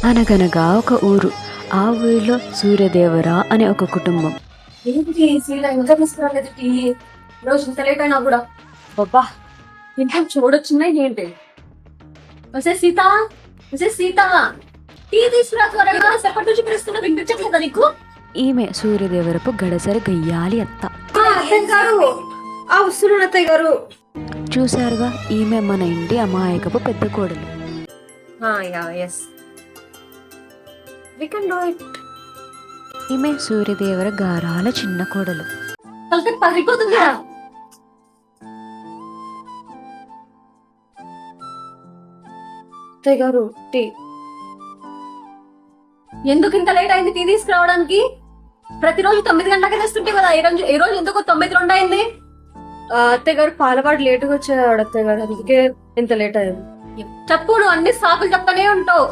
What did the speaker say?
అనగనగా ఒక ఊరు. ఆ ఊరిలో సూర్యదేవర అనే ఒక కుటుంబం. ఏంటి సీత ఇంకా తీసుకురాలేదు టీ? రోజు ఇంత లేట్ అయినా కూడా బాబా ఇంట్లో చూడొచ్చున్నాయి ఏంటి? వసే సీత, వసే సీత, టీ తీసుకురా త్వరగా. సెపరేట్ నుంచి పిలుస్తున్నా, వినిపించట్లేదా నీకు? ఈమె సూర్యదేవరపు గడసరి గయ్యాలి అత్త. అత్తయ్య గారు, వస్తున్నాను అత్తయ్య గారు. చూశారుగా, ఈమె మన ఇంటి అమాయకపు పెద్ద కోడలు. Yes we can do it. ఈమె సూర్యదేవర గారాల చిన్న కోడలు. తలకి పగిలిపోతుంది. అత్తయ్య గారు టీ. ఎందుకు ఇంత లేట్ అయింది టీ తీసుకురావడానికి? ప్రతిరోజు 9 గంటలకే తెస్తుంటే కదా, ఈ రోజు ఎందుకు 9:02 అయింది? అత్తయ్య గారు పాలవాడు లేటుగా వచ్చేవాడు అత్తయ్య గారు, అందుకే ఇంత లేట్ అయింది. చెప్పు, నువ్వు అన్ని సాకులు చెప్తానే ఉంటావు.